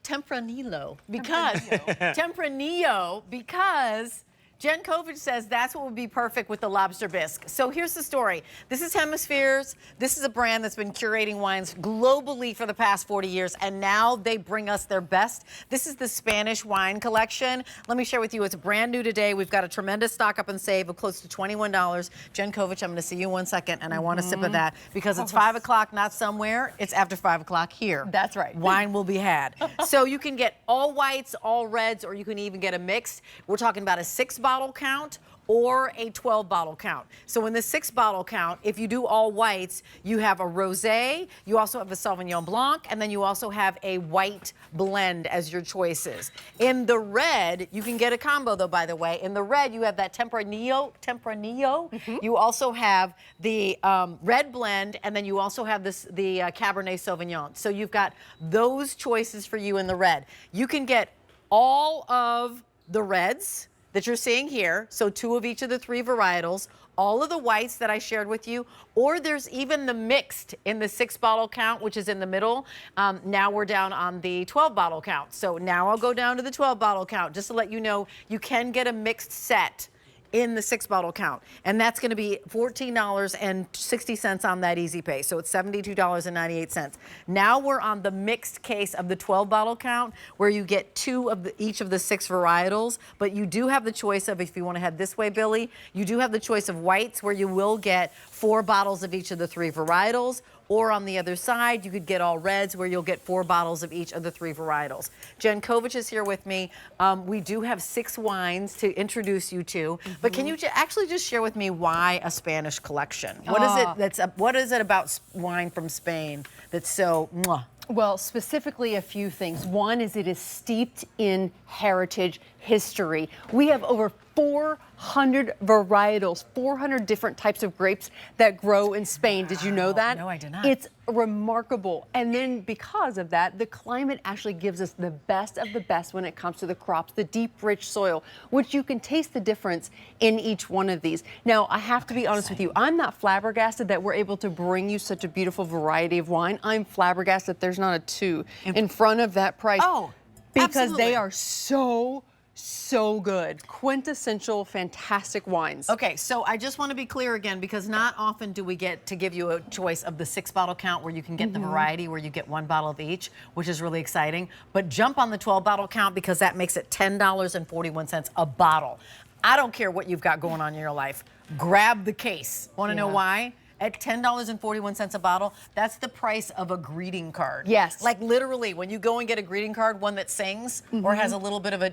Tempranillo, because Tempranillo, because Jen Kovich says that's what would be perfect with the lobster bisque. So here's the story. This is Hemispheres. This is a brand that's been curating wines globally for the past 40 years, and now they bring us their best. This is the Spanish wine collection. Let me share with you, it's brand new today. We've got a tremendous stock up and save of close to $21. Jen Kovich, I'm going to see you in 1 second, and I want a sip of that because it's 5 o'clock, not somewhere. It's after 5 o'clock here. That's right. Wine will be had. So you can get all whites, all reds, or you can even get a mixed. We're talking about a 6-bottle count or a 12-bottle count. So in the 6-bottle count, if you do all whites, you have a rosé, you also have a Sauvignon Blanc, and then you also have a white blend as your choices. In the red, you can get a combo though, by the way. In the red, you have that Tempranillo. You also have the red blend, and then you also have the Cabernet Sauvignon. So you've got those choices for you in the red. You can get all of the reds that you're seeing here, so 2 of each of the 3 varietals, all of the whites that I shared with you, or there's even the mixed in the 6-bottle count, which is in the middle. Now we're down on the 12-bottle count. So now I'll go down to the 12-bottle count, just to let you know you can get a mixed set in the 6-bottle count, and that's going to be $14.60 on that Easy Pay, so it's $72.98. Now we're on the mixed case of the 12-bottle count, where you get 2 of each of the 6 varietals, but you do have the choice of, if you want to head this way, Billy, you do have the choice of whites, where you will get 4 bottles of each of the 3 varietals, or on the other side, you could get all reds, where you'll get 4 bottles of each of the 3 varietals. Jen Kovich is here with me. We do have 6 wines to introduce you to, but can you actually just share with me why a Spanish collection? What is it what is it about wine from Spain that's so mwah? Well, specifically a few things. One is it is steeped in heritage history. We have over 400 varietals, 400 different types of grapes that grow in Spain. Did you know that? No, I did not. It's remarkable. And then because of that, the climate actually gives us the best of the best when it comes to the crops, the deep, rich soil, which you can taste the difference in each one of these. Now, I have to be honest with you, I'm not flabbergasted that we're able to bring you such a beautiful variety of wine. I'm flabbergasted there's not a 2 in front of that price. Oh, because absolutely. they are so good. Quintessential, fantastic wines. Okay, so I just want to be clear again, because not often do we get to give you a choice of the 6-bottle count, where you can get the variety, where you get 1 bottle of each, which is really exciting. But jump on the 12-bottle count, because that makes it $10.41 a bottle. I don't care what you've got going on in your life. Grab the case. Want to know why? At $10.41 a bottle, that's the price of a greeting card. Yes. Like literally, when you go and get a greeting card, one that sings or has a little bit of a,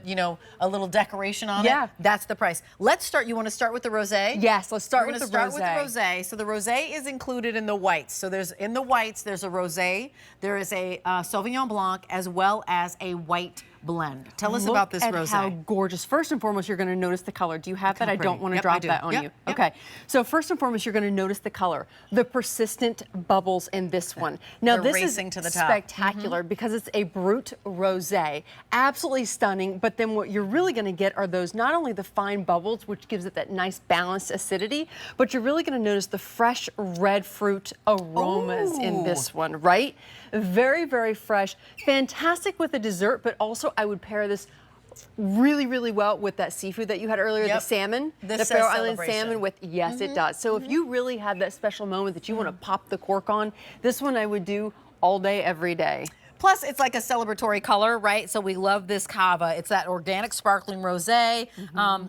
a little decoration on it, that's the price. Let's start. You want to start with the rosé? Yes, let's start with the rosé. With the rosé. So the rosé is included in the whites. So in the whites, there's a rosé, there is a Sauvignon Blanc, as well as a white blend. Tell us about this rosé. How gorgeous. First and foremost, you're going to notice the color. Do you have that? I don't want to drop that on you. Okay. So first and foremost, you're going to notice the color. The persistent bubbles in this one. Now this is spectacular because it's a Brut rosé. Absolutely stunning. But then what you're really going to get are those, not only the fine bubbles, which gives it that nice balanced acidity, but you're really going to notice the fresh red fruit aromas in this one, right? Very, very fresh. Fantastic with a dessert, but also I would pair this really, really well with that seafood that you had earlier, the salmon, the Faroe Island salmon with, it does. So if you really have that special moment that you want to pop the cork on, this one I would do all day, every day. Plus, it's like a celebratory color, right? So we love this cava. It's that organic sparkling rosé.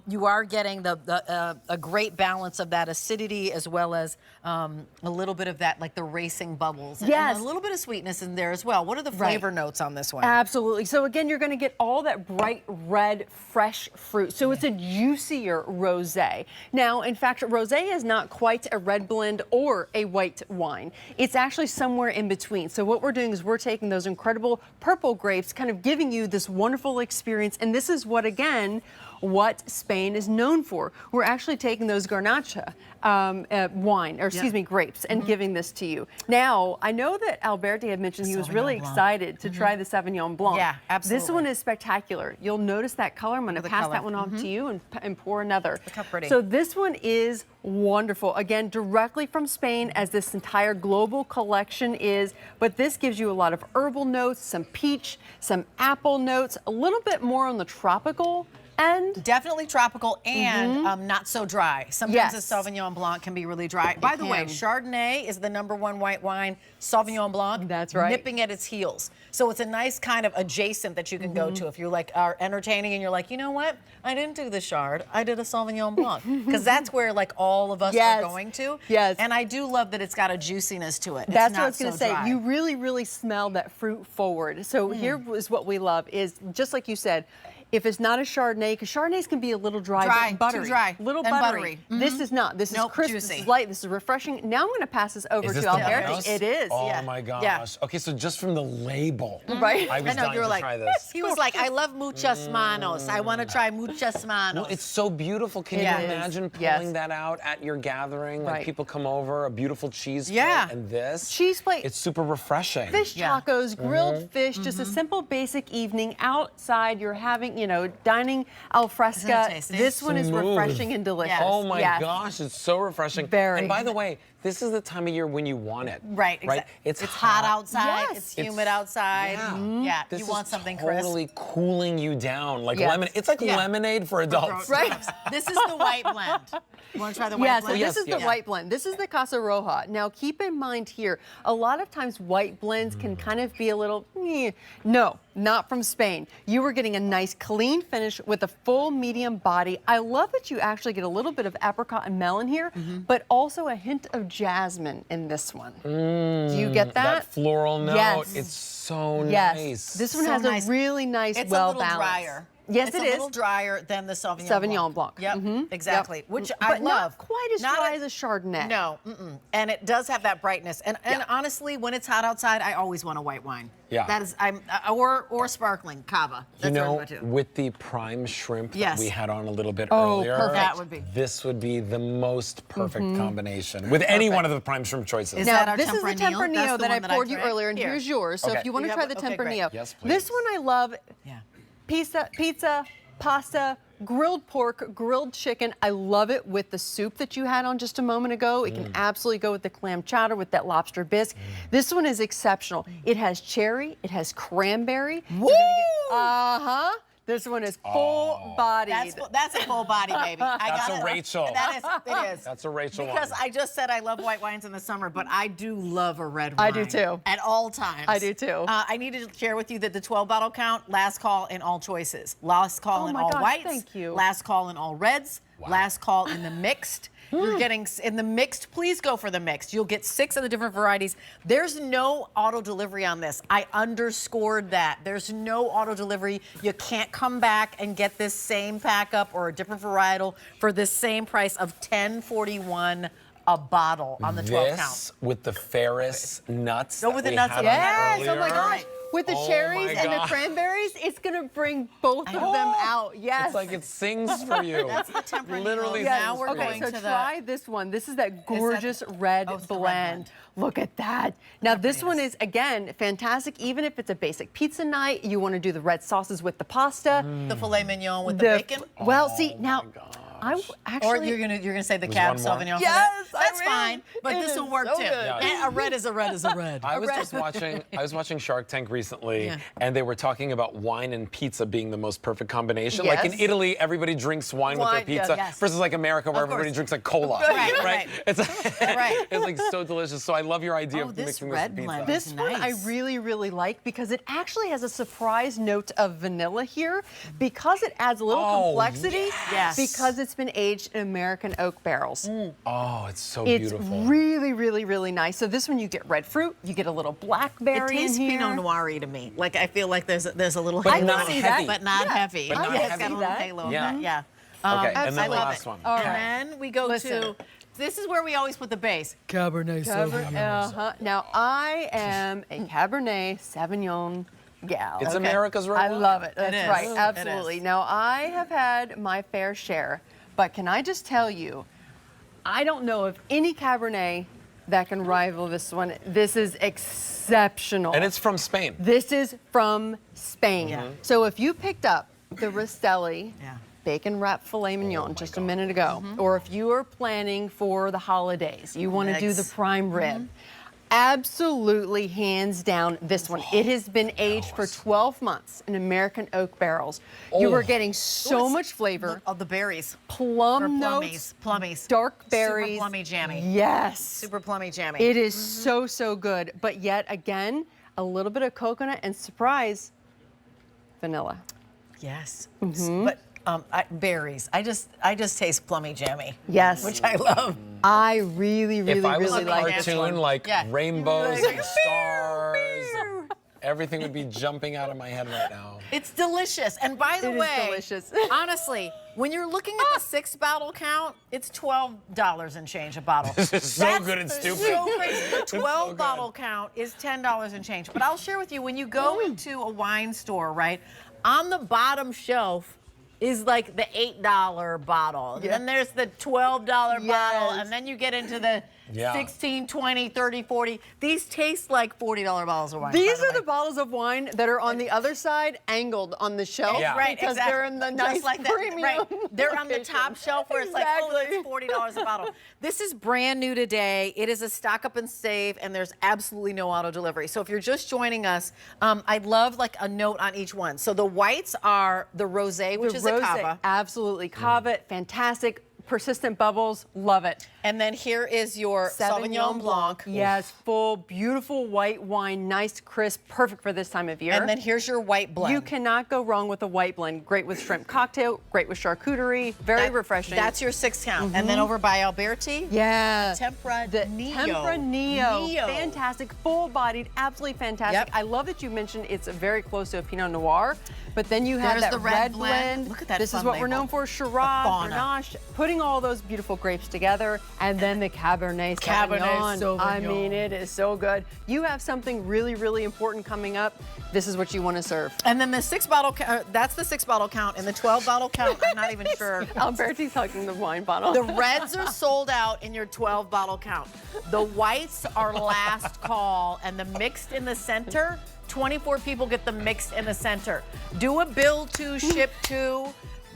You are getting a great balance of that acidity, as well as a little bit of that, like the racing bubbles. Yes. And a little bit of sweetness in there as well. What are the flavor notes on this one? Absolutely. So again, you're going to get all that bright red, fresh fruit. So it's a juicier rosé. Now, in fact, rosé is not quite a red blend or a white wine. It's actually somewhere in between. So what we're doing is we're taking those incredible purple grapes, kind of giving you this wonderful experience. And this is what, again, what Spain is known for. We're actually taking those Garnacha wine, or excuse me, grapes, and giving this to you. Now, I know that Alberti had mentioned he was really excited to try the Sauvignon Blanc. Yeah, absolutely. This one is spectacular. You'll notice that color. I'm going to pass that one off to you and pour another. Look how pretty. So this one is wonderful. Again, directly from Spain, as this entire global collection is, but this gives you a lot of herbal notes, some peach, some apple notes, a little bit more on the tropical end. Definitely tropical and not so dry. Sometimes a Sauvignon Blanc can be really dry. By the way, Chardonnay is the #1 white wine. Sauvignon Blanc, that's right, nipping at its heels. So it's a nice kind of adjacent that you can go to if you are entertaining and you're like, you know what? I didn't do the Chard. I did a Sauvignon Blanc. Because that's where like all of us are going to. Yes. And I do love that it's got a juiciness to it. That's it's what I was going to say. dry. You really, really smell that fruit forward. So here is what we love is, just like you said, if it's not a Chardonnay, because Chardonnays can be a little dry, but buttery. Too dry. Little and buttery. This is not. This is crisp, juicy. this is light, this is refreshing. Now I'm going to pass this over to Alberti. It is. Oh my gosh. Okay, so just from the label, right? I was dying to try this. He was like, I love muchas manos. I want to try muchas manos. No, it's so beautiful. Can you imagine pulling that out at your gathering? Like people come over, a beautiful cheese plate, and this. Cheese plate. It's super refreshing. Fish tacos, grilled fish, just a simple basic evening outside. You're having, you know, dining al fresco. This one is refreshing and delicious. Oh my gosh, it's so refreshing. Very. And by the way, this is the time of year when you want it. Right, exactly. It's hot outside, it's humid outside. Yeah. You want something totally cooling you down, like lemon. It's like lemonade for adults. Right. This is the white blend. You want to try the white blend? Yes, this is the white blend. This is the Casa Roja. Now, keep in mind here, a lot of times white blends can kind of be a little, no, not from Spain. You were getting a nice clean finish with a full medium body. I love that you actually get a little bit of apricot and melon here, but also a hint of jasmine in this one. Do you get that? That floral note, it's so nice. This one has a really nice, well-balanced. It's a little drier. Yes, it's a little drier than the Sauvignon Blanc. Yep, exactly. Which but I love. Not quite as dry as a Chardonnay. No, and it does have that brightness. And honestly, when it's hot outside, I always want a white wine. Yeah. That is, or sparkling cava. That's you know, what I do. with the prime shrimp that we had on a little bit Oh, earlier, perfect. That would be. This would be the most perfect combination with any one of the prime shrimp choices. Is Now, that our this is the Tempranillo that I poured you drank? earlier, and here's yours. So if you want to try the Tempranillo. Yes, please. This one I love. Pizza, pasta, grilled pork, grilled chicken. I love it with the soup that you had on just a moment ago. It can absolutely go with the clam chowder, with that lobster bisque. This one is exceptional. It has cherry, it has cranberry. Woo! This one is full-bodied. That's a full body, baby. That's a Rachel. It is. That's a Rachel Because one. I just said I love white wines in the summer, but I do love a red wine. I do too. At all times. I do too. I need to share with you that the 12-bottle count, last call in all choices. Last call in all whites. Thank you. Last call in all reds. Last call in the mixed. You're getting, in the mixed, please go for the mixed. You'll get 6 of the different varieties. There's no auto delivery on this. I underscored that. There's no auto delivery. You can't come back and get this same pack up or a different varietal for this same price of $10.41 a bottle on the 12 count. This with the Ferris nuts. Go with the nuts. Yes, oh my earlier. gosh. With the cherries and the cranberries, it's going to bring both of them out. Yes. It's like it sings for you. That's the Tempranillo. Literally. Now we're Okay, going so to try this one. This is that gorgeous red blend. Look at that. Now this one is, again, fantastic. Even if it's a basic pizza night, you want to do the red sauces with the pasta. the filet mignon with the bacon. Well, see, now, I actually... Or you're gonna say the Cab Sauvignon. Yes, that's fine. But this will work so too. good. And a red is a red is a red. I was watching Shark Tank recently, and they were talking about wine and pizza being the most perfect combination. Like in Italy, everybody drinks wine with their pizza, versus like America, where everybody drinks like cola. Right. It's like so delicious. So I love your idea of mixing this with pizza. This one I really, really like because it actually has a surprise note of vanilla here because it adds a little complexity. Yes. Because it's been aged in American oak barrels. Oh, it's so It's beautiful. really, really, really nice. So this one you get red fruit, you get a little blackberry It tastes in here. Pinot Noir-y to me. Like I feel like there's a little But halo, not heavy. but not heavy. But not It's heavy. got a little halo. Yeah. Yeah. Okay, and then I the love last it. one. All right. And then we go to. This is where we always put the base. Cabernet Sauvignon. Now I am a Cabernet Sauvignon gal. It's America's red I wine. love it. That's is. right. It Absolutely. is. Now, I have had my fair share, but can I just tell you, I don't know of any Cabernet that can rival this one. This is exceptional. And it's from Spain. This is from Spain. Yeah. So if you picked up the Rastelli Yeah. bacon wrapped filet mignon just a minute ago, or if you are planning for the holidays, you want to do the prime rib, absolutely hands down this one. It has been aged for 12 months in American oak barrels. You are getting so much flavor. Of the berries. Plum notes, Plummies. dark berries. Super plummy jammy. Yes. Super plummy jammy. It is so, so good. But yet again, a little bit of coconut and surprise, vanilla. Yes. But berries. I just taste plummy jammy. Yes. Which I love. I really, really, If I was really a like this cartoon, one. like Yeah. rainbows Like, and stars, everything would be jumping out of my head right now. It's delicious. And by the It is way, delicious. honestly, when you're looking at the 6-bottle count, it's $12 and change a bottle. This is so good and stupid. So crazy. The so 12-bottle good. count is $10 and change. But I'll share with you, when you go into a wine store, right, on the bottom shelf is like the $8 bottle. And then there's the $12 bottle. And then you get into the 16, 20, 30, 40. These taste like $40 bottles of wine. These are the bottles of wine that are on the other side, angled on the shelf. Yeah. Right, because exactly. they're in the Just nice like that. premium. Right. They're on the location. top shelf where it's like, oh, Exactly. it's $40 a bottle. This is brand new today. It is a stock up and save, and there's absolutely no auto delivery. So if you're just joining us, I'd love like a note on each one. So the whites are the rosé, which is a cava. Absolutely. Cava, fantastic. Persistent bubbles, love it. And then here is your Sauvignon Blanc. Yes, full, beautiful white wine, nice, crisp, perfect for this time of year. And then here's your white blend. You cannot go wrong with a white blend. Great with shrimp cocktail, great with charcuterie, very refreshing. That's your 6 count. And then over by Alberti, yeah. Tempra The Neo. Tempra Neo. Neo. Fantastic, full-bodied, absolutely fantastic. Yep. I love that you mentioned it's very close to a Pinot Noir, but then you have There's that the red blend. Look at that This is fun what we're label. known for, Shiraz, Fauna. Grenache, putting all those beautiful grapes together, and then the Cabernet Sauvignon. I mean, it is so good. You have something really, really important coming up. This is what you want to serve. And then the 6-bottle count, that's the 6-bottle count. And the 12-bottle count, I'm not even sure. Alberti's hugging the wine bottle. The reds are sold out in your 12-bottle count. The whites are last call, and the mixed in the center, 24 people get the mixed in the center. Do a bill to, ship to.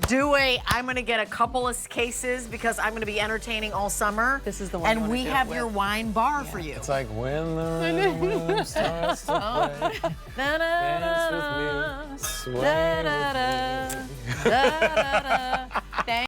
I'm going to get a couple of cases because I'm going to be entertaining all summer. This is the one I And wanna we do it have with. your wine bar for you. It's like when the room starts to play, dance with me, sway with me.